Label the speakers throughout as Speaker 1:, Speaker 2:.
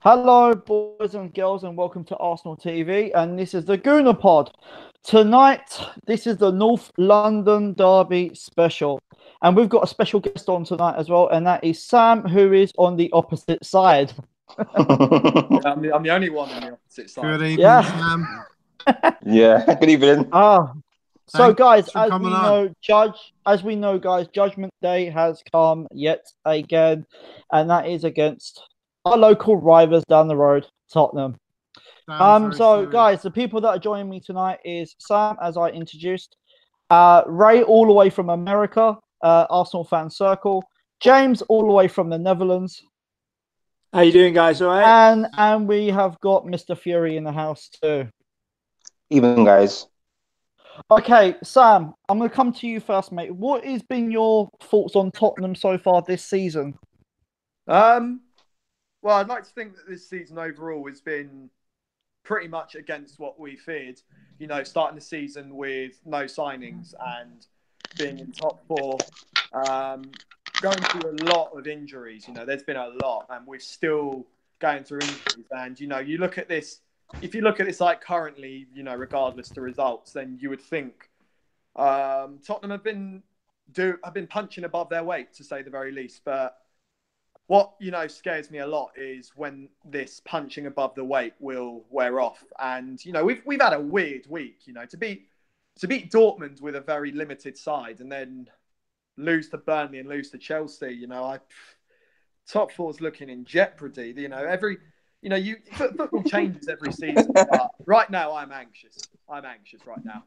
Speaker 1: Hello, boys and girls, and welcome to Arsenal TV. And this is the Gooner Pod. Tonight, this is the North London Derby special. And we've got a special guest on tonight as well, and that is Sam, who is on the opposite side.
Speaker 2: I'm the only one on the opposite side.
Speaker 3: Good evening,
Speaker 1: Yeah.
Speaker 3: Sam.
Speaker 4: Yeah, good evening.
Speaker 1: So,
Speaker 3: Thanks
Speaker 1: guys,
Speaker 3: for coming on.
Speaker 1: guys, Judgement Day has come yet again, and that is against our local rivals down the road, Tottenham. Guys, the people that are joining me tonight is Sam, as I introduced, Ray, all the way from America, Arsenal fan circle, James, all the way from the Netherlands.
Speaker 5: How you doing, guys? All right.
Speaker 1: And we have got Mr. Fury in the house too.
Speaker 4: Evening, guys.
Speaker 1: Okay, Sam, I'm going to come to you first, mate. What has been your thoughts on Tottenham so far this season?
Speaker 2: Well, I'd like to think that this season overall has been pretty much against what we feared. You know, starting the season with no signings and being in top four, going through a lot of injuries. You know, there's been a lot, and we're still going through injuries. And, you know, you look at this, if you look at this like currently, you know, regardless the results, then you would think Tottenham have been punching above their weight, to say the very least. But what, you know, scares me a lot is when this punching above the weight will wear off. And, you know, we've had a weird week, you know, to beat Dortmund with a very limited side and then lose to Burnley and lose to Chelsea. You know, top four's looking in jeopardy. You know, football changes every season. But right now, I'm anxious. I'm anxious right now.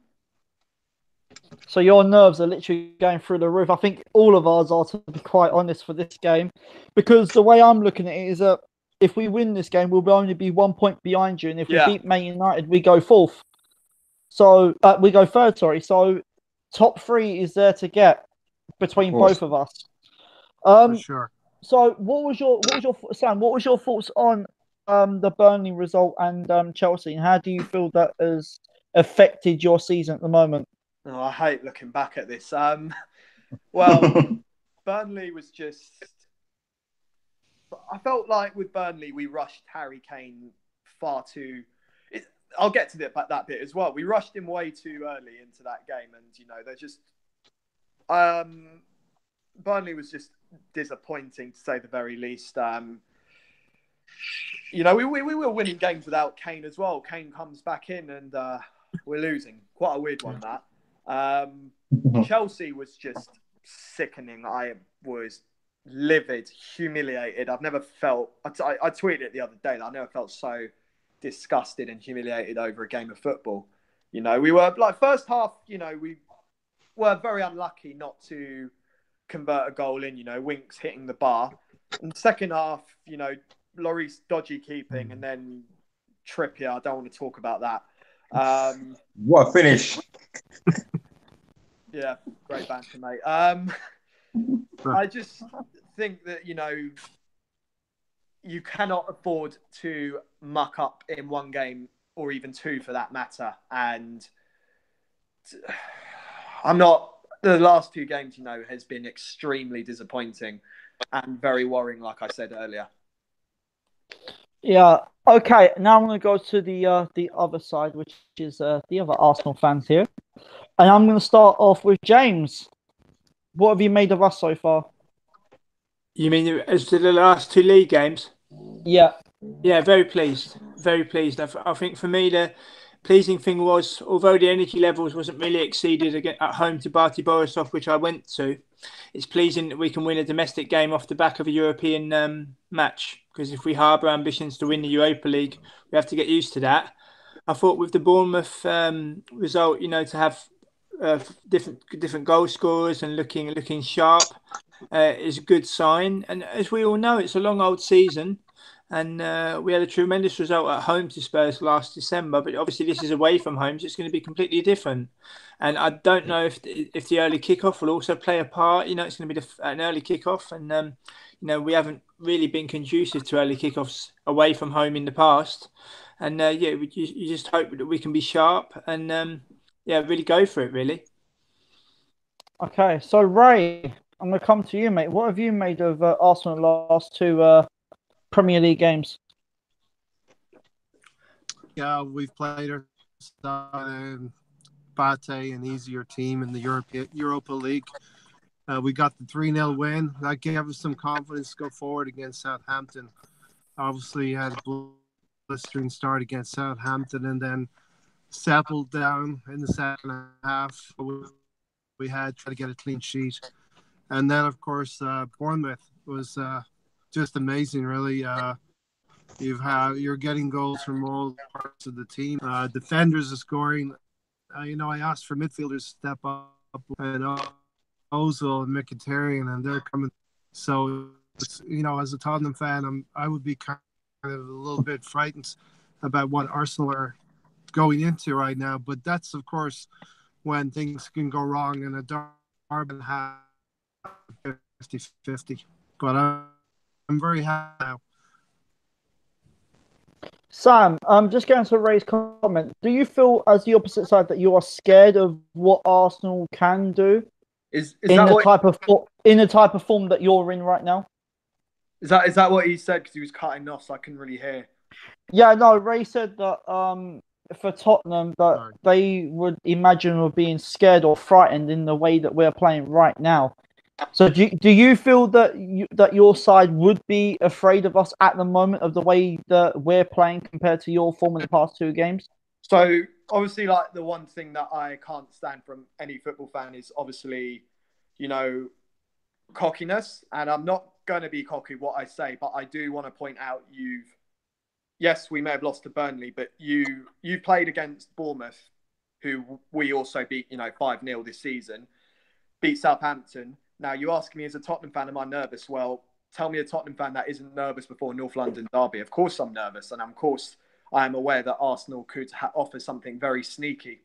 Speaker 1: So your nerves are literally going through the roof. I think all of ours are, to be quite honest, for this game, because the way I'm looking at it is that if we win this game, we'll only be 1 point behind you, and if we beat Man United, we go fourth. So we go third. Sorry. So top three is there to get between both of us.
Speaker 3: For sure.
Speaker 1: So what was your Sam? What was your thoughts on the Burnley result and Chelsea, and how do you feel that has affected your season at the moment?
Speaker 2: Oh, I hate looking back at this. Well, Burnley was just... I felt like with Burnley, we rushed Harry Kane far too... I'll get to that bit as well. We rushed him way too early into that game, and, you know, they're just... Burnley was just disappointing, to say the very least. You know, we were winning games without Kane as well. Kane comes back in and we're losing. Quite a weird one, that. Chelsea was just sickening. I was livid, humiliated. I've never felt... I tweeted it the other day that I never felt so disgusted and humiliated over a game of football. You know, we were, like, first half, you know, we were very unlucky not to convert a goal in, you know, Winks hitting the bar. And second half, you know, Lloris dodgy keeping, and then Trippier, I don't want to talk about that.
Speaker 4: What a finish.
Speaker 2: Yeah, great banter, mate. I just think that, you know, you cannot afford to muck up in one game, or even two for that matter. And the last two games, you know, has been extremely disappointing and very worrying, like I said earlier.
Speaker 1: Yeah. Okay. Now I'm going to go to the other side, which is the other Arsenal fans here, and I'm going to start off with James. What have you made of us so far?
Speaker 5: You mean as to the last two league games?
Speaker 1: Yeah.
Speaker 5: Yeah, very pleased. Very pleased. I think for me the pleasing thing was, although the energy levels wasn't really exceeded at home to Barty Borisov, which I went to, it's pleasing that we can win a domestic game off the back of a European match. Because if we harbour ambitions to win the Europa League, we have to get used to that. I thought with the Bournemouth result, you know, to have different goal scorers and looking sharp is a good sign. And as we all know, it's a long old season. And we had a tremendous result at home to Spurs last December, but obviously this is away from home, so it's going to be completely different. And I don't know if the early kickoff will also play a part. You know, it's going to be an early kickoff, and you know, we haven't really been conducive to early kickoffs away from home in the past. And you just hope that we can be sharp and really go for it, really.
Speaker 1: Okay, so Ray, I'm going to come to you, mate. What have you made of Arsenal last two Premier League games?
Speaker 3: we've played our Bate, an easier team in the Europa League. We got the 3-0 win. That gave us some confidence to go forward against Southampton. Obviously, had a blistering start against Southampton and then settled down in the second half. We had tried to get a clean sheet. And then, of course, Bournemouth was just amazing, really. You're getting goals from all parts of the team. Defenders are scoring. I asked for midfielders to step up, and Ozil and Mkhitaryan, and they're coming. So, as a Tottenham fan, I would be kind of a little bit frightened about what Arsenal are going into right now. But that's, of course, when things can go wrong in a derby and have 50-50. But I'm very happy now.
Speaker 1: Sam, just going to Ray's comment. Do you feel, as the opposite side, that you are scared of what Arsenal can do in the type of form that you're in right now?
Speaker 2: Is that what he said? Because he was cutting off, so I couldn't really hear.
Speaker 1: Yeah, no. Ray said that for Tottenham, that they would imagine of being scared or frightened in the way that we're playing right now. So do you feel that your side would be afraid of us at the moment of the way that we're playing compared to your form in the past 2 games?
Speaker 2: So obviously, like, the one thing that I can't stand from any football fan is obviously, cockiness. And I'm not going to be cocky what I say, but I do want to point out yes, we may have lost to Burnley, but you played against Bournemouth, who we also beat, 5-0 this season, beat Southampton. Now, you ask me as a Tottenham fan, am I nervous? Well, tell me a Tottenham fan that isn't nervous before North London derby. Of course I'm nervous. And of course I am aware that Arsenal could offer something very sneaky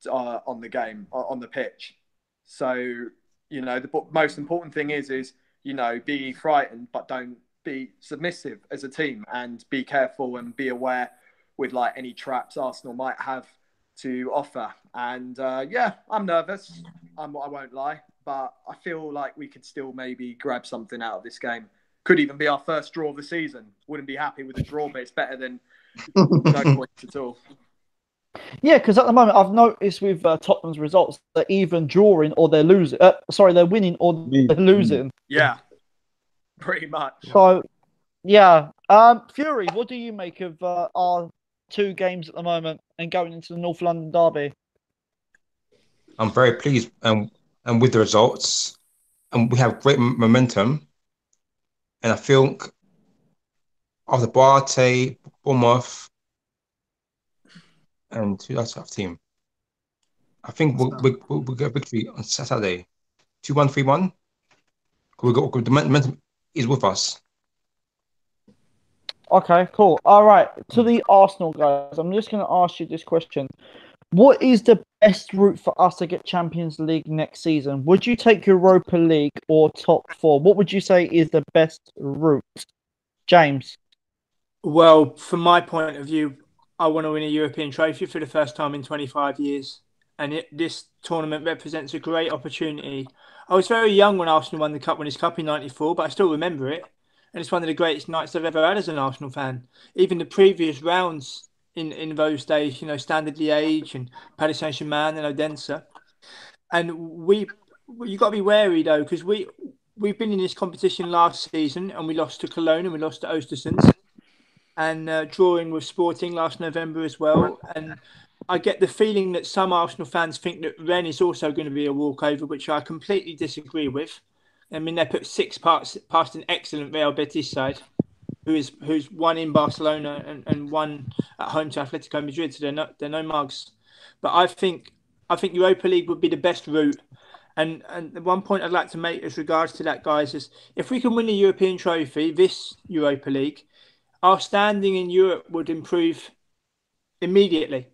Speaker 2: on the game, on the pitch. So, the most important thing is be frightened, but don't be submissive as a team, and be careful and be aware with any traps Arsenal might have to offer. And I'm nervous. I won't lie. But I feel like we could still maybe grab something out of this game. Could even be our first draw of the season. Wouldn't be happy with a draw, but it's better than no points at all.
Speaker 1: Yeah, because at the moment I've noticed with Tottenham's results, they're either drawing or they're losing. They're winning or they're losing.
Speaker 2: Yeah, pretty much.
Speaker 1: So, yeah. Fury, what do you make of our 2 games at the moment and going into the North London derby?
Speaker 4: I'm very pleased and with the results, and we have great momentum. And I think of the Bate, Bournemouth, and who else have team? I think we'll get a victory on Saturday, 2-1, 3-1. The momentum is with us.
Speaker 1: Okay, cool. All right, to the Arsenal guys, I'm just going to ask you this question. What is the best route for us to get Champions League next season? Would you take Europa League or top 4? What would you say is the best route? James?
Speaker 5: Well, from my point of view, I want to win a European trophy for the first time in 25 years. And this tournament represents a great opportunity. I was very young when Arsenal won the Winners' Cup in '94, but I still remember it. And it's one of the greatest nights I've ever had as an Arsenal fan. Even the previous rounds in those days, Standard Liège and Paris Saint-Germain and Odense. And you got to be wary, though, because we've been in this competition last season and we lost to Cologne and we lost to Östersund, and drawing with Sporting last November as well. And I get the feeling that some Arsenal fans think that Rennes is also going to be a walkover, which I completely disagree with. I mean, they put 6 past an excellent Real Betis side, who's won in Barcelona and won at home to Atletico Madrid, so they're no mugs. But I think Europa League would be the best route. And the one point I'd like to make as regards to that, guys, is if we can win a European trophy, this Europa League, our standing in Europe would improve immediately.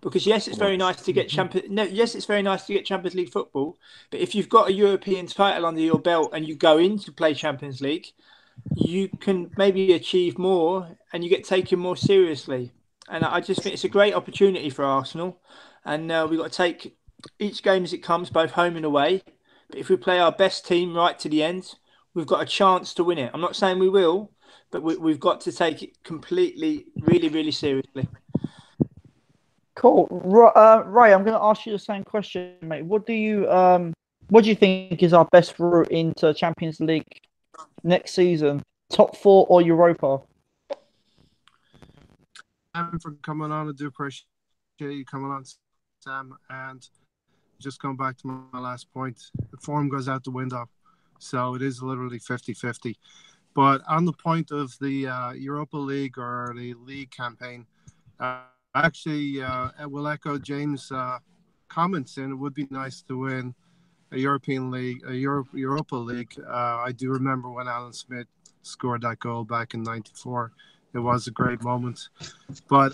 Speaker 5: Because yes, it's very nice to get Champions League football, but if you've got a European title under your belt and you go in to play Champions League, you can maybe achieve more and you get taken more seriously. And I just think it's a great opportunity for Arsenal. And we've got to take each game as it comes, both home and away. But if we play our best team right to the end, we've got a chance to win it. I'm not saying we will, but we've got to take it completely, really, really seriously.
Speaker 1: Cool. Ray, I'm going to ask you the same question, mate. What do you think is our best route into Champions League next season? Top 4 or Europa?
Speaker 3: For coming on. I do appreciate you coming on, Sam. And just going back to my last point, the form goes out the window. So it is literally 50-50. But on the point of the Europa League or the league campaign, actually, I will echo James' comments, and it would be nice to win a European League, a Europa League. I do remember when Alan Smith scored that goal back in '94. It was a great moment. But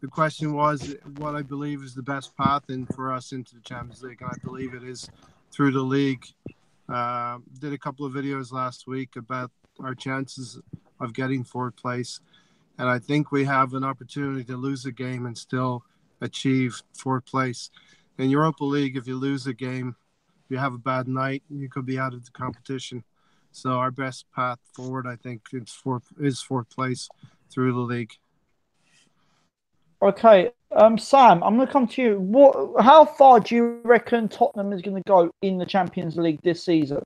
Speaker 3: the question was what I believe is the best path in for us into the Champions League, and I believe it is through the league. Did a couple of videos last week about our chances of getting fourth place. And I think we have an opportunity to lose a game and still achieve fourth place. In Europa League, if you lose a game, if you have a bad night, you could be out of the competition. So our best path forward, I think, is fourth place through the league.
Speaker 1: Okay, Sam, I'm going to come to you. How far do you reckon Tottenham is going to go in the Champions League this season?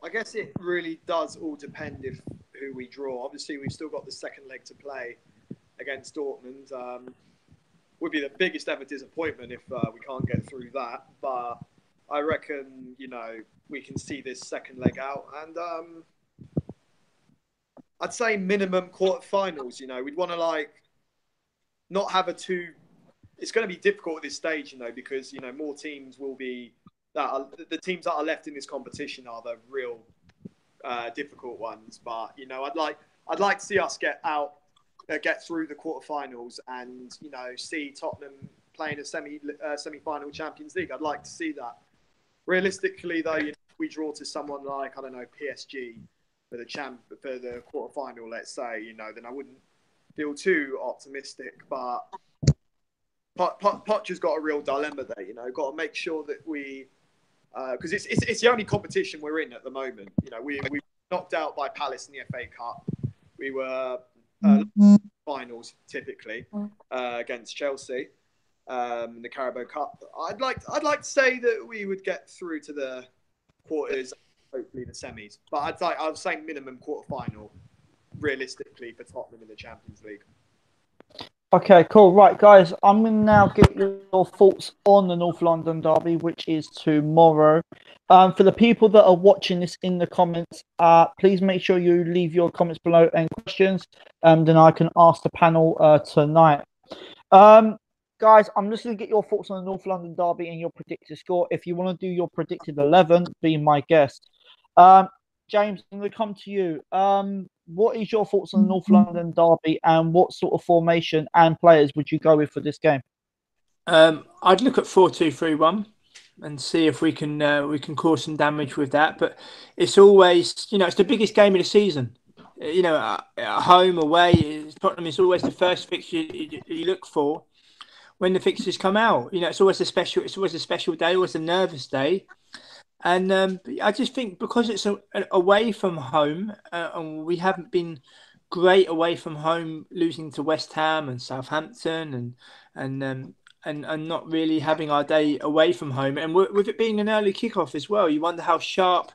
Speaker 2: I guess it really does all depend who we draw. Obviously, we've still got the second leg to play against Dortmund. Would be the biggest ever disappointment if we can't get through that. But I reckon, we can see this second leg out. And I'd say minimum quarterfinals. We'd want to not have a two. It's going to be difficult at this stage, because more teams will be the teams that are left in this competition are the real difficult ones. But I'd like to see us get through the quarterfinals and see Tottenham playing a semi-final Champions League. I'd like to see that. Realistically, though, if we draw to someone like PSG for the quarterfinal, let's say, then I wouldn't feel too optimistic. But Poch's got a real dilemma there. Got to make sure that we, because it's the only competition we're in at the moment. We knocked out by Palace in the FA Cup. We were finals typically against Chelsea in the Carabao Cup. I'd like to say that we would get through to the quarters, hopefully the semis. But I would say minimum quarterfinal, realistically, for Tottenham in the Champions League.
Speaker 1: Okay, cool. Right, guys, I'm going to now get your thoughts on the North London derby, which is tomorrow. For the people that are watching this in the comments, please make sure you leave your comments below and questions. Then I can ask the panel tonight. Guys, I'm just going to get your thoughts on the North London derby and your predicted score. If you want to do your predicted 11, be my guest. James, I'm going to come to you. What is your thoughts on the North London derby, and what sort of formation and players would you go with for this game?
Speaker 5: I'd look at 4-2-3-1 and see if we can cause some damage with that. But it's always, it's the biggest game of the season. At home, away, Tottenham is always the first fixture you look for when the fixtures come out. It's always a special day, always a nervous day. And I just think because it's away from home, and we haven't been great away from home, losing to West Ham and Southampton, and not really having our day away from home, and with it being an early kickoff as well, you wonder how sharp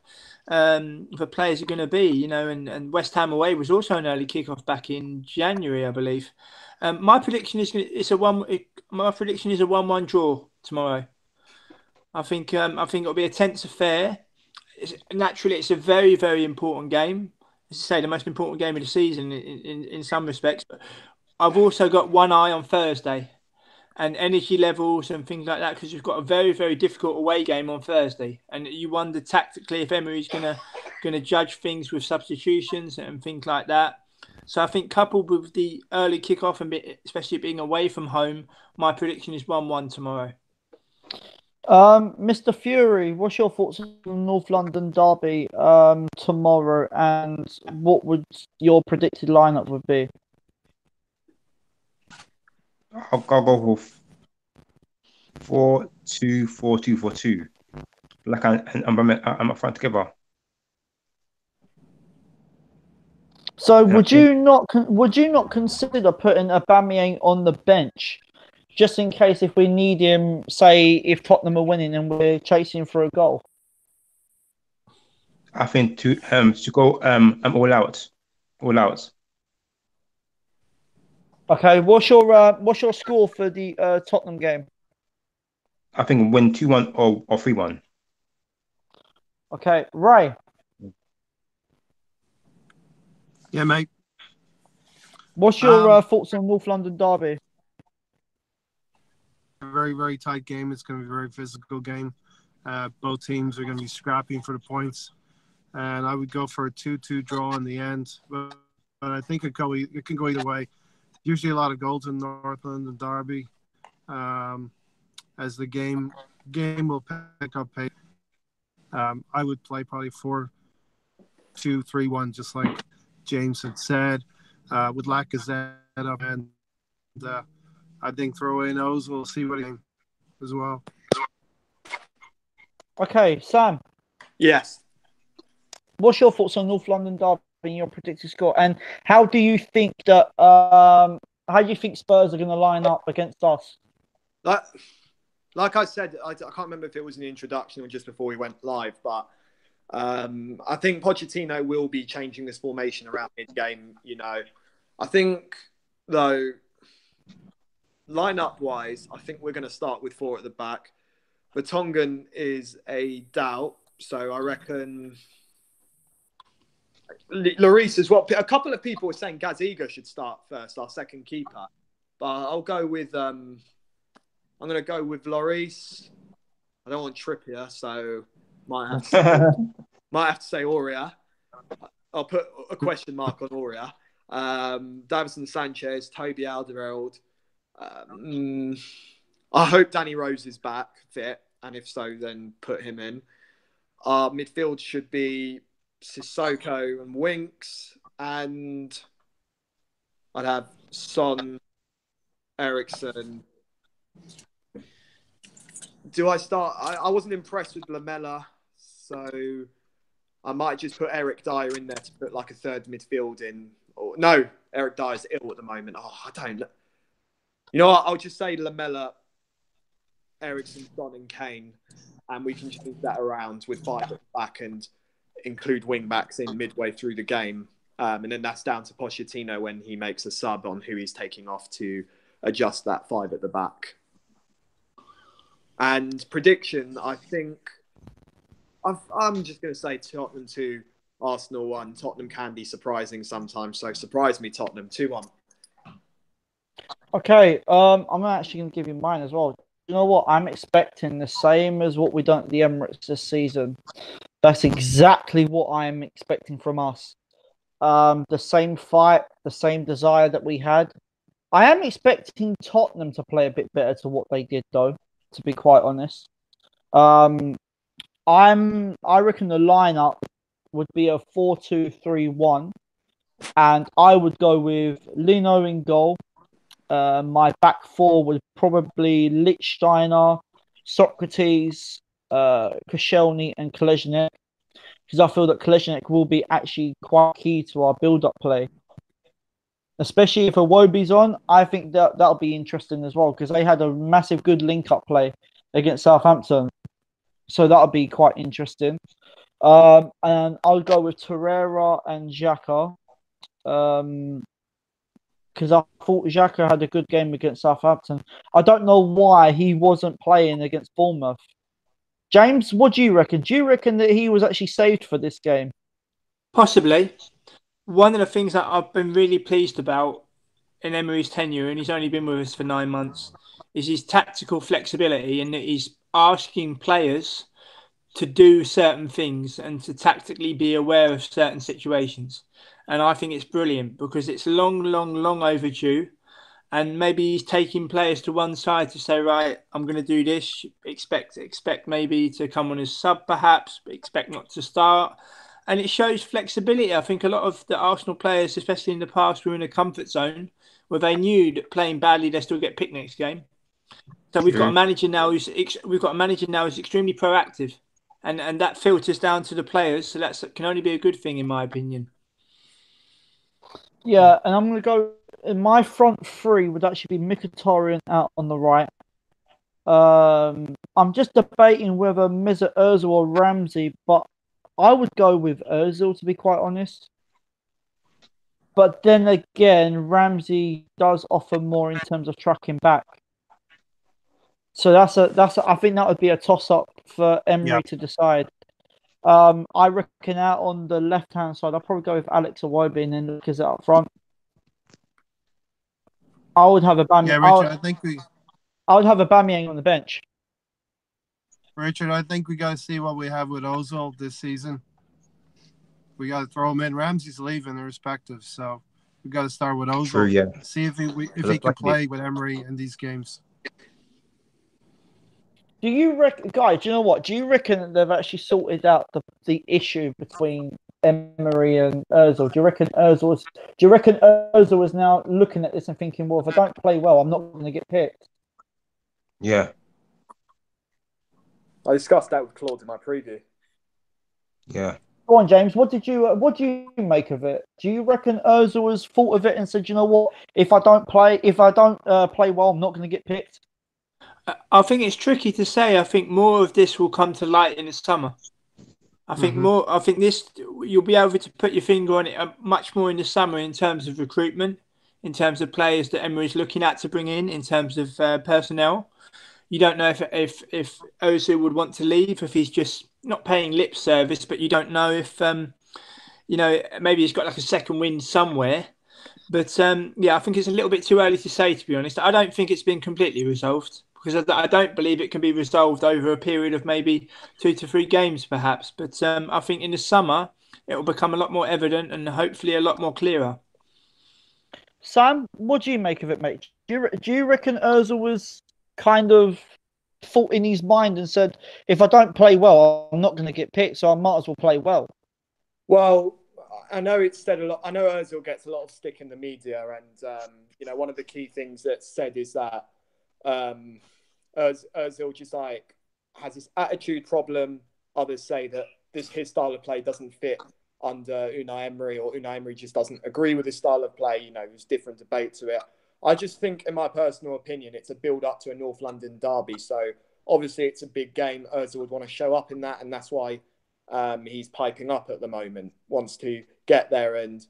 Speaker 5: the players are going to be. And West Ham away was also an early kickoff back in January, I believe. My prediction is a 1-1 draw tomorrow. I think it'll be a tense affair. Naturally, it's a very, very important game. As I say, the most important game of the season in some respects. But I've also got one eye on Thursday and energy levels and things like that, because we've got a very, very difficult away game on Thursday. And you wonder tactically if Emery's gonna judge things with substitutions and things like that. So I think coupled with the early kickoff and especially being away from home, my prediction is 1-1 tomorrow.
Speaker 1: Mr. Fury, what's your thoughts on the North London derby tomorrow, and what would your predicted lineup would be?
Speaker 4: I'll go with 4-2-4-2-4-2. I'm a front together.
Speaker 1: So would you not consider putting Aubameyang on the bench just in case if we need him, say if Tottenham are winning and we're chasing for a goal?
Speaker 4: I think to go all out.
Speaker 1: Okay, what's your score for the Tottenham game?
Speaker 4: I think win 2-1 or 3-1.
Speaker 1: Okay, Ray.
Speaker 3: Yeah, mate.
Speaker 1: What's your thoughts on North London derby?
Speaker 3: Very, very tight game. It's going to be a very physical game. Both teams are going to be scrapping for the points. And I would go for a 2-2 draw in the end. But I think it can go either way. Usually a lot of goals in North London derby. As the game will pick up pace. I would play probably 4-2-3-1, just like James had said, with Lacazette up, and I think throw in Ozil. We'll see what he as well.
Speaker 1: Okay, Sam.
Speaker 2: Yes.
Speaker 1: What's your thoughts on North London derby and your predicted score? And how do you think that? How do you think Spurs are going to line up against us?
Speaker 2: Like I said, I can't remember if it was in the introduction or just before we went live, but I think Pochettino will be changing this formation around mid-game. I think though, line-up wise, I think we're going to start with 4 at the back. Vertonghen is a doubt, so I reckon Lloris as well. A couple of people were saying Gazzaniga should start first, our second keeper, but I'll go with. I'm going to go with Lloris. I don't want Trippier, so might have to say Aurier. I'll put a question mark on Aurier. Davinson Sanchez, Toby Alderweireld. I hope Danny Rose is back fit, and if so, then put him in. Our midfield should be Sissoko and Winks, and I'd have Son, Ericsson. Do I start? I wasn't impressed with Lamela, so I might just put Eric Dyer in there to put like a third midfield in. Or, no, Eric Dyer's ill at the moment. I don't. You know what? I'll just say Lamela, Ericsson, Son and Kane, and we can change that around with 5 at the back and include wing backs in midway through the game. And then that's down to Pochettino when he makes a sub on who he's taking off to adjust that 5 at the back. And prediction, I think I'm just going to say Tottenham 2, Arsenal 1. Tottenham can be surprising sometimes, so surprise me, Tottenham 2-1.
Speaker 1: Okay, I'm actually going to give you mine as well. You know what? I'm expecting the same as what we done at the Emirates this season. That's exactly what I'm expecting from us. The same fight, the same desire that we had. I am expecting Tottenham to play a bit better to what they did, though, to be quite honest. I reckon the lineup would be a 4-2-3-1, and I would go with Leno in goal. My back 4 would probably Lichtsteiner, Sokratis, Koscielny and Kolasinac, because I feel that Kolasinac will be actually quite key to our build-up play. Especially if Iwobi's on, I think that'll be interesting as well, because they had a massive good link-up play against Southampton. So that'll be quite interesting. And I'll go with Torreira and Xhaka. Because I thought Xhaka had a good game against Southampton. I don't know why he wasn't playing against Bournemouth. James, what do you reckon? Do you reckon that he was actually saved for this game?
Speaker 5: Possibly. One of the things that I've been really pleased about in Emery's tenure, and he's only been with us for 9 months, is his tactical flexibility, and that he's asking players to do certain things and to tactically be aware of certain situations. And I think it's brilliant because it's long overdue. And maybe he's taking players to one side to say, right, I'm going to do this. Expect maybe to come on as sub, perhaps, but expect not to start. And it shows flexibility. I think a lot of the Arsenal players, especially in the past, were in a comfort zone where they knew that playing badly, they still get picked next game. So we've got a manager now who's extremely proactive, and that filters down to the players. So that can only be a good thing, in my opinion.
Speaker 1: Yeah, and I'm going to go. In my front three would actually be Mkhitaryan out on the right. I'm just debating whether Mesut Ozil or Ramsey, but I would go with Ozil to be quite honest. But then again, Ramsey does offer more in terms of tracking back. So I think that would be a toss up for Emery to decide. I reckon out on the left hand side, I'll probably go with Alex Iwobi and then Lacazette up front. I would have Aubameyang.
Speaker 3: Yeah, Richard,
Speaker 1: I would have Aubameyang on the bench.
Speaker 3: Richard, I think we got to see what we have with Ozil this season. We got to throw him in. Ramsey's leaving, irrespective, so we got to start with Ozil.
Speaker 4: True, yeah.
Speaker 3: See if he can play with Emery in these games.
Speaker 1: Do you reckon, guys? Do you know what? Do you reckon that they've actually sorted out the issue between Emery and Ozil? Do you reckon Ozil is now looking at this and thinking, well, if I don't play well, I'm not going to get picked?
Speaker 4: Yeah.
Speaker 2: I discussed that with Claude in my preview.
Speaker 4: Yeah.
Speaker 1: Go on, James. What do you make of it? Do you reckon Ozil has thought of it and said, you know what? If I don't play well, I'm not going to get picked.
Speaker 5: I think it's tricky to say. I think more of this will come to light in the summer. I think this you'll be able to put your finger on it much more in the summer in terms of recruitment, in terms of players that Emery's looking at to bring in terms of personnel. You don't know if Ozil would want to leave, if he's just not paying lip service, but you don't know if maybe he's got like a second wind somewhere. But I think it's a little bit too early to say, to be honest. I don't think it's been completely resolved, because I don't believe it can be resolved over a period of maybe 2 to 3 games, perhaps. But I think in the summer, it will become a lot more evident and hopefully a lot more clearer.
Speaker 1: Sam, what do you make of it, mate? Do you reckon Ozil was kind of thought in his mind and said, if I don't play well, I'm not going to get picked, so I might as well play well?
Speaker 2: Well, I know it's said a lot. I know Ozil gets a lot of stick in the media, and one of the key things that's said is that Ozil just like has this attitude problem. Others say that his style of play doesn't fit under Unai Emery, or Unai Emery just doesn't agree with his style of play. There's different debate to it. I just think, in my personal opinion, it's a build-up to a North London derby. So, obviously, it's a big game. Ozil would want to show up in that, and that's why he's piping up at the moment, wants to get there, and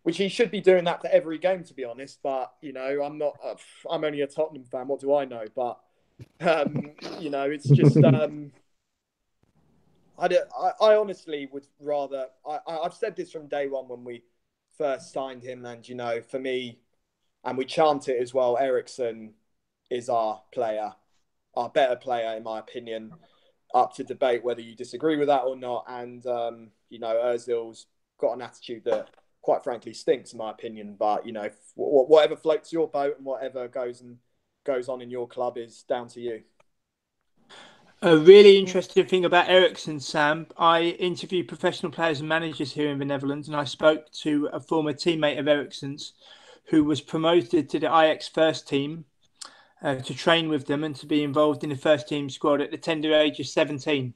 Speaker 2: which he should be doing that for every game, to be honest. But, I'm only a Tottenham fan. What do I know? But, it's just... I honestly would rather... I've said this from day one when we first signed him, and, for me... And we chant it as well. Eriksen is our better player, in my opinion. Up to debate whether you disagree with that or not. And, Ozil's got an attitude that, quite frankly, stinks, in my opinion. But, whatever floats your boat and whatever goes on in your club is down to you.
Speaker 5: A really interesting thing about Eriksen, Sam, I interview professional players and managers here in the Netherlands, and I spoke to a former teammate of Eriksen's who was promoted to the Ajax first team to train with them and to be involved in the first team squad at the tender age of 17.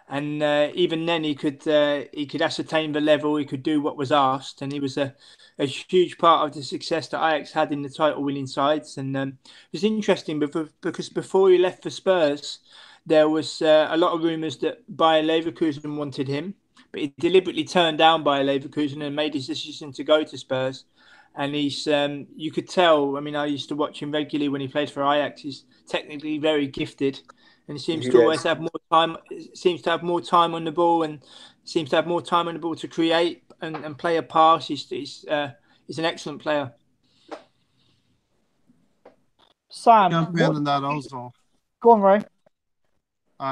Speaker 5: And even then, he could ascertain the level, he could do what was asked, and he was a huge part of the success that Ajax had in the title-winning sides. And it was interesting because before he left for Spurs, there was a lot of rumours that Bayer Leverkusen wanted him, but he deliberately turned down Bayer Leverkusen and made his decision to go to Spurs. And he's, you could tell, I used to watch him regularly when he played for Ajax. He's technically very gifted, and he seems to always have more time. Seems to have more time on the ball, and seems to have more time on the ball to create and play a pass. He's an excellent player.
Speaker 1: Sam,
Speaker 3: on that also.
Speaker 1: Go on, Ray.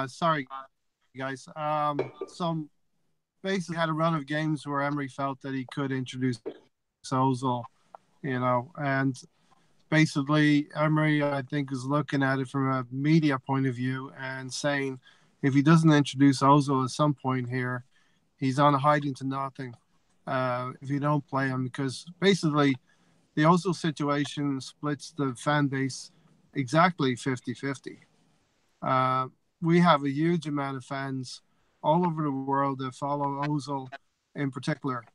Speaker 3: Sorry, guys. Some basically had a run of games where Emery felt that he could introduce Ozil, and basically Emery, I think, is looking at it from a media point of view and saying if he doesn't introduce Ozil at some point here, he's on hiding to nothing if you don't play him, because basically the Ozil situation splits the fan base exactly 50-50. We have a huge amount of fans all over the world that follow Ozil in particular.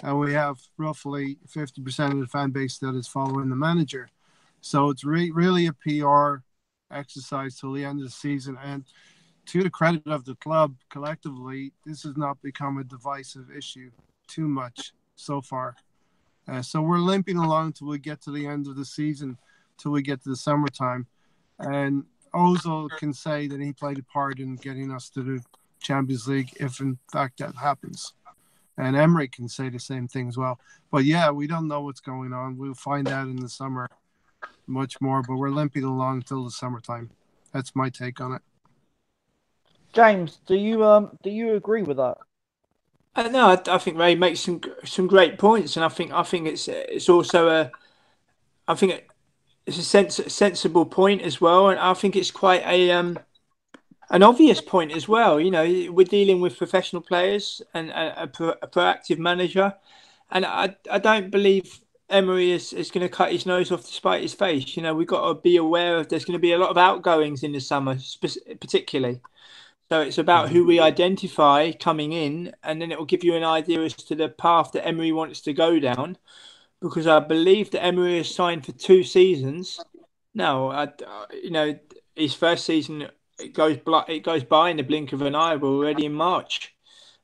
Speaker 3: and we have roughly 50% of the fan base that is following the manager. So it's really a PR exercise till the end of the season. And to the credit of the club collectively, this has not become a divisive issue too much so far. So we're limping along till we get to the end of the season, till we get to the summertime. And Ozil can say that he played a part in getting us to the Champions League if in fact that happens. And Emery can say the same thing as well. But yeah, we don't know what's going on. We'll find out in the summer much more, but we're limping along till the summertime. That's my take on it.
Speaker 1: James, do you agree with that?
Speaker 5: No, I think Ray makes some great points, and I think it's also it's a sensible point as well, and I think it's quite an obvious point as well. You know, we're dealing with professional players and a proactive manager, and I don't believe Emery is going to cut his nose off to spite his face. You know, we've got to be aware of there's going to be a lot of outgoings in the summer, particularly. So it's about who we identify coming in, and then it will give you an idea as to the path that Emery wants to go down. Because I believe that Emery is signed for 2 seasons. No, his first season it goes by in the blink of an eye. We're already in March,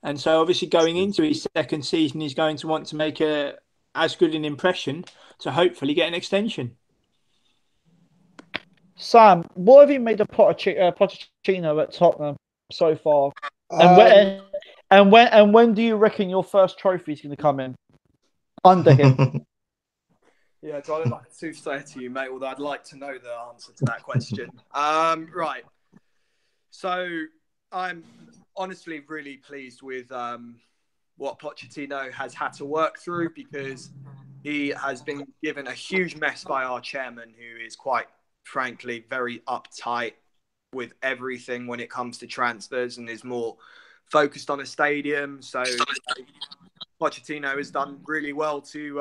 Speaker 5: and so obviously going into his second season, he's going to want to make as good an impression to hopefully get an extension.
Speaker 1: Sam, what have you made of Pochettino at Tottenham so far? And when do you reckon your first trophy is going to come in under him?
Speaker 2: Yeah, so I'd like to say to you, mate, although I'd like to know the answer to that question. Right. So I'm honestly really pleased with what Pochettino has had to work through, because he has been given a huge mess by our chairman, who is quite frankly very uptight with everything when it comes to transfers and is more focused on a stadium. So Pochettino has done really well to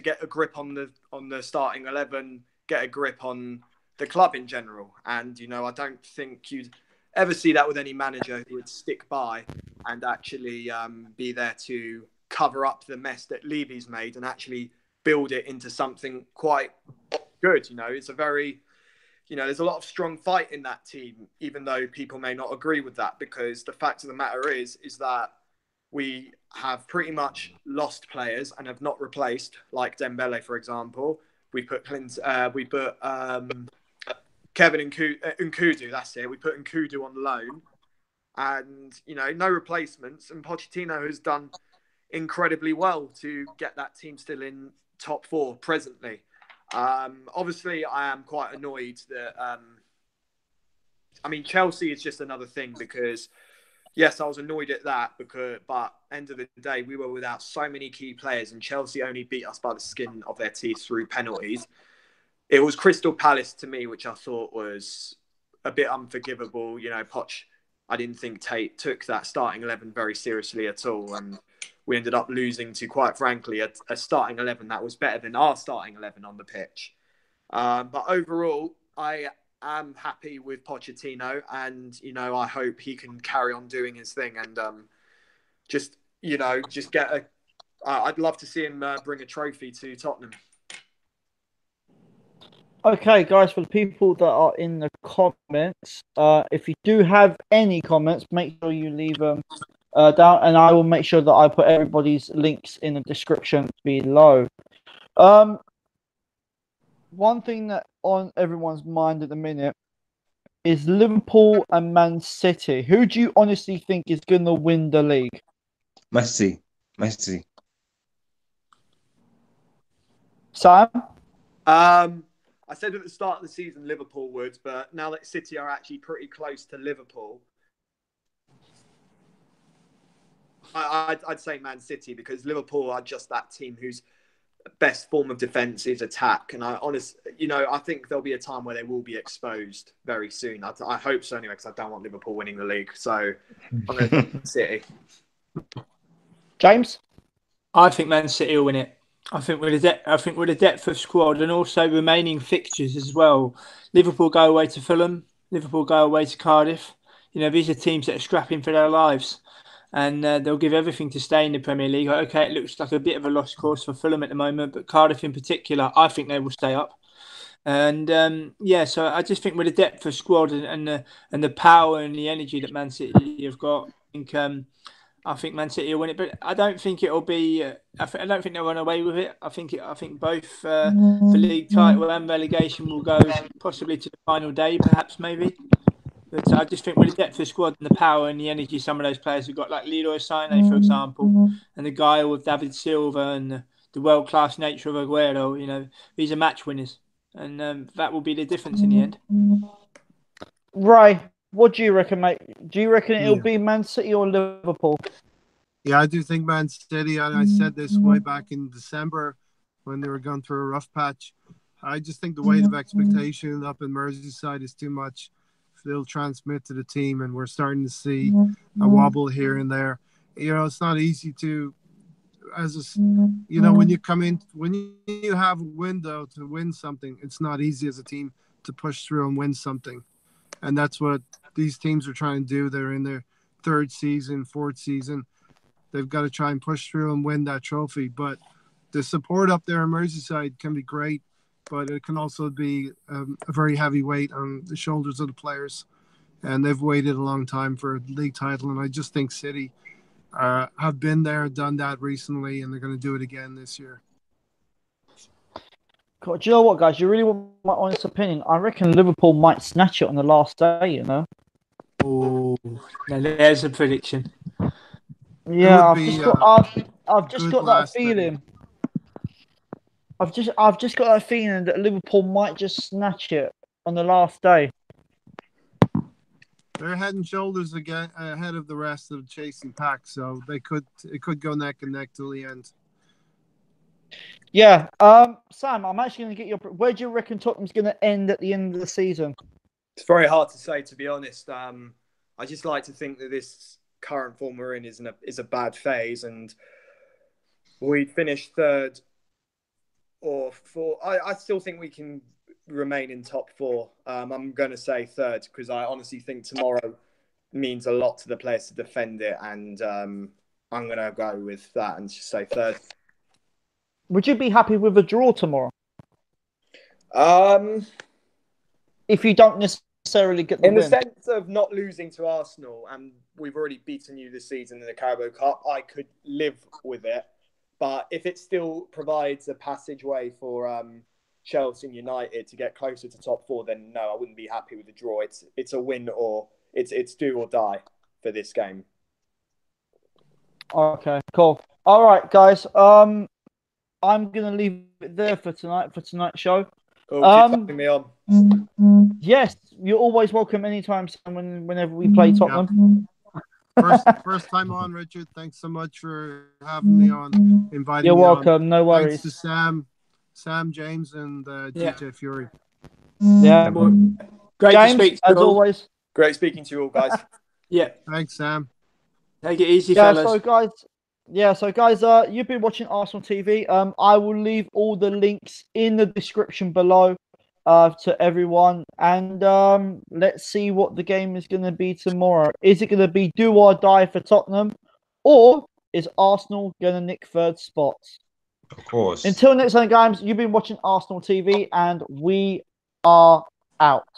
Speaker 2: get a grip on the starting 11, get a grip on the club in general. And, you know, I don't think you'd ever see that with any manager who would stick by and actually be there to cover up the mess that Levy's made and actually build it into something quite good. You know, it's a very, you know, there's a lot of strong fight in that team, even though people may not agree with that, because the fact of the matter is that we have pretty much lost players and have not replaced, like Dembele, for example. We put Kevin Nkudu, that's it. We put Nkudu on loan and, you know, no replacements. And Pochettino has done incredibly well to get that team still in top 4 presently. Obviously, I am quite annoyed that, Chelsea is just another thing because, yes, I was annoyed at that but end of the day, we were without so many key players and Chelsea only beat us by the skin of their teeth through penalties. It was Crystal Palace to me, which I thought was a bit unforgivable. You know, Poch, I didn't think took that starting 11 very seriously at all. And we ended up losing to, quite frankly, a starting 11 that was better than our starting 11 on the pitch. But overall, I am happy with Pochettino and, you know, I hope he can carry on doing his thing and I'd love to see him bring a trophy to Tottenham.
Speaker 1: Okay, guys, for the people that are in the comments, if you do have any comments, make sure you leave them down, and I will make sure that I put everybody's links in the description below. One thing that on everyone's mind at the minute is Liverpool and Man City. Who do you honestly think is going to win the league?
Speaker 4: Messi.
Speaker 1: Sam?
Speaker 2: I said at the start of the season Liverpool would, but now that City are actually pretty close to Liverpool, I'd say Man City, because Liverpool are just that team whose best form of defence is attack. And I think there'll be a time where they will be exposed very soon. I hope so anyway, because I don't want Liverpool winning the league. So I'm going to City.
Speaker 1: James?
Speaker 5: I think Man City will win it. I think with the depth of squad and also remaining fixtures as well. Liverpool go away to Fulham. Liverpool go away to Cardiff. You know, these are teams that are scrapping for their lives. and they'll give everything to stay in the Premier League. Okay, it looks like a bit of a lost cause for Fulham at the moment, but Cardiff in particular, I think they will stay up. And so I just think with the depth of squad and the power and the energy that Man City have got, I think Man City will win it. But I don't think it'll be. I don't think they'll run away with it. I think both for league title and relegation will go possibly to the final day, perhaps maybe. But I just think with the depth of squad and the power and the energy some of those players have got, like Leroy Sané, for example, and the guy with David Silva and the world-class nature of Aguero, these are match winners. And that will be the difference in the end.
Speaker 1: Ray, what do you reckon, mate? Do you reckon it'll be Man City or Liverpool?
Speaker 3: Yeah, I do think Man City, and I said this way back in December when they were going through a rough patch. I just think the weight of expectation up in Merseyside is too much. They'll transmit to the team, and we're starting to see a wobble here and there. It's not easy to, when you come in, when you have a window to win something, it's not easy as a team to push through and win something. And that's what these teams are trying to do. They're in their third season, fourth season. They've got to try and push through and win that trophy. But the support up there in Merseyside can be great, but it can also be a very heavy weight on the shoulders of the players. And they've waited a long time for a league title. And I just think City have been there, done that recently, and they're going to do it again this year.
Speaker 1: God, do you know what, guys? You really want my honest opinion? I reckon Liverpool might snatch it on the last day,
Speaker 5: Oh, now there's a prediction.
Speaker 1: Yeah, I've just got that feeling. I've just got that feeling that Liverpool might just snatch it on the last day.
Speaker 3: They're head and shoulders again ahead of the rest of the chasing pack, so it could go neck and neck till the end.
Speaker 1: Yeah, Sam, I'm actually going to get where do you reckon Tottenham's going to end at the end of the season?
Speaker 2: It's very hard to say, to be honest. I just like to think that this current form we're in is a bad phase, and we finish third or fourth. I still think we can remain in top four. I'm going to say third because I honestly think tomorrow means a lot to the players to defend it, and I'm going to go with that and just say third.
Speaker 1: Would you be happy with a draw tomorrow? If you don't necessarily get the win.
Speaker 2: In the sense of not losing to Arsenal, and we've already beaten you this season in the Carabao Cup, I could live with it. But if it still provides a passageway for Chelsea and United to get closer to top four, then no, I wouldn't be happy with a draw. It's a win or it's do or die for this game.
Speaker 1: Okay, cool. All right, guys. I'm going to leave it there for tonight's show.
Speaker 2: Cool, keep having me on.
Speaker 1: Yes, you're always welcome anytime, Sam, whenever we play Tottenham.
Speaker 3: First time on, Richard. Thanks so much for having me on, inviting
Speaker 1: You're
Speaker 3: me
Speaker 1: welcome.
Speaker 3: On.
Speaker 1: No worries.
Speaker 3: Thanks to Sam, James, and DJ Fury.
Speaker 1: Yeah.
Speaker 5: Great
Speaker 1: James,
Speaker 5: to speak to
Speaker 1: as
Speaker 5: you all.
Speaker 1: always.
Speaker 2: Great speaking to you all, guys.
Speaker 5: Yeah.
Speaker 3: Thanks, Sam.
Speaker 5: Take it easy, fellas.
Speaker 1: So guys, you've been watching Arsenal TV. I will leave all the links in the description below to everyone. And let's see what the game is going to be tomorrow. Is it going to be do or die for Tottenham? Or is Arsenal going to nick third spot?
Speaker 4: Of course.
Speaker 1: Until next time, guys, you've been watching Arsenal TV, and we are out.